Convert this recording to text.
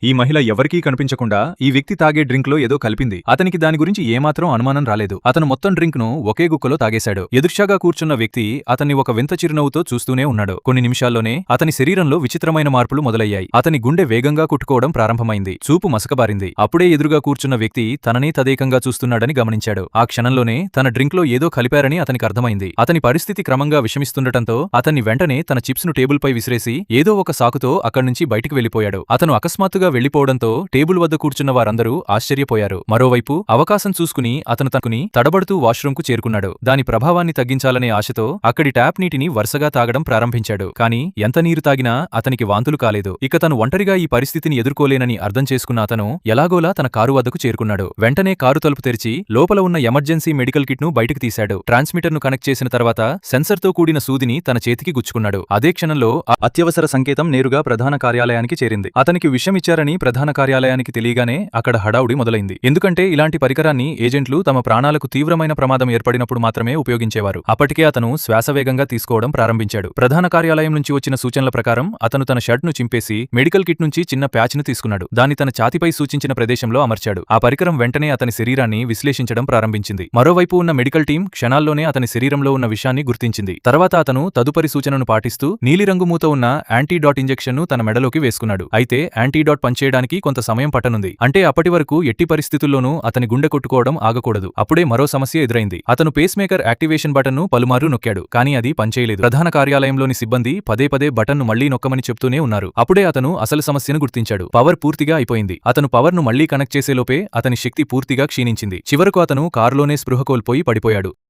ఈ మహిళ ఎవరికీ కనిపించకుండా ఈ వ్యక్తి తాగే డ్రింక్ లో ఏదో కలిపింది. అతనికి దాని గురించి ఏమాత్రం అనుమానం రాలేదు. అతను మొత్తం డ్రింక్ ను ఒకే గుక్కలో తాగేశాడు. ఎదుర్షాగా కూర్చున్న వ్యక్తి అతన్ని ఒక వింత చిరునవ్వుతో చూస్తూనే ఉన్నాడు. కొన్ని నిమిషాల్లోనే అతని శరీరంలో విచిత్రమైన మార్పులు మొదలయ్యాయి. అతని గుండె వేగంగా కుట్టుకోవడం ప్రారంభమైంది. చూపు మసకబారింది. అప్పుడే ఎదురుగా కూర్చున్న వ్యక్తి తననే తదేకంగా చూస్తున్నాడని గమనించాడు. ఆ క్షణంలోనే తన డ్రింక్ లో ఏదో కలిపారని అతనికి అర్థమైంది. అతని పరిస్థితి క్రమంగా విషమిస్తుండటంతో అతన్ని వెంటనే తన చిప్స్ ను టేబుల్ పై విసిరేసి ఏదో ఒక సాకుతో అక్కడ్నుంచి బయటికి వెళ్లిపోయాడు. అతను అకస్మాత్తుగా వెళ్లిపోవడంతో టేబుల్ వద్ద కూర్చున్న వారందరూ ఆశ్చర్యపోయారు. మరోవైపు అవకాశం చూసుకుని అతను తనకుని తడబడుతూ వాష్రూమ్ కు చేరుకున్నాడు. దాని ప్రభావాన్ని తగ్గించాలనే ఆశతో అక్కడి ట్యాప్ నీటిని వరుసగా తాగడం ప్రారంభించాడు. కానీ ఎంత నీరు తాగినా అతనికి వాంతులు కాలేదు. ఇక తను ఒంటరిగా ఈ పరిస్థితిని ఎదుర్కోలేనని అర్థం చేసుకున్న అతను ఎలాగోలా తన కారు వద్దకు చేరుకున్నాడు. వెంటనే కారు తలుపు తెరిచి లోపల ఉన్న ఎమర్జెన్సీ మెడికల్ కిట్ ను బయటకు తీశాడు. ట్రాన్స్మిటర్ ను కనెక్ట్ చేసిన తర్వాత సెన్సర్ తో కూడిన సూదిని తన చేతికి గుచ్చుకున్నాడు. అదే క్షణంలో అత్యవసర సంకేతం నేరుగా ప్రధాన కార్యాలయానికి చేరింది. అతనికి విషయం ఇచ్చారని ప్రధాన కార్యాలయానికి తెలియగానే అక్కడ హడావుడి మొదలైంది. ఎందుకంటే ఇలాంటి పరికరాన్ని ఏజెంట్లు తమ ప్రాణాలకు తీవ్రమైన ప్రమాదం ఏర్పడినప్పుడు మాత్రమే ఉపయోగించేవారు. అప్పటికే అతను శ్వాసవేగంగా తీసుకోవడం ప్రారంభించాడు. ప్రధాన కార్యాలయం నుంచి వచ్చిన సూచనల ప్రకారం అతను తన షర్ట్ ను చింపేసి మెడికల్ కిట్ నుంచి చిన్న ప్యాచ్ ను తీసుకున్నాడు. దాన్ని తన ఛాతిపై సూచించిన ప్రదేశంలో అమర్చాడు. ఆ పరికరం వెంటనే అతని శరీరాన్ని విశ్లేషించడం ప్రారంభించింది. మరోవైపు ఉన్న మెడికల్ టీం క్షణాల్లోనే అతని శరీరంలో ఉన్న విషయాన్ని గుర్తించింది. తర్వాత అతను తదుపరి సూచనను పాటిస్తూ నీలిరంగు మూత ఉన్న యాంటీడాట్ ఇంజెక్షన్ ను తన మెడలోకి వేసుకున్నాడు. అయితే యాంటీడాట్ పనిచేయడానికి కొంత సమయం పట్టనుంది. అంటే అప్పటి వరకు ఎట్టి పరిస్థితుల్లోనూ అతని గుండె కొట్టుకోవడం ఆగకూడదు. అప్పుడే మరో సమస్య ఎదురైంది. అతను పేస్ మేకర్ యాక్టివేషన్ బటన్ ను పలుమార్లు నొక్కాడు. కానీ అది పనిచేయలేదు. ప్రధాన కార్యాలయంలోని సిబ్బంది పదే పదే బటన్ ను మళ్లీ నొక్కమని చెప్తూనే ఉన్నారు. అప్పుడే అతను అసలు సమస్యను గుర్తించాడు. పవర్ పూర్తిగా అయిపోయింది. అతను పవర్ ను మళ్లీ కనెక్ట్ చేసేలోపే అతని శక్తి పూర్తిగా క్షీణించింది. చివరకు అతను కారులోనే స్పృహ కోల్పోయి పడిపోయాడు.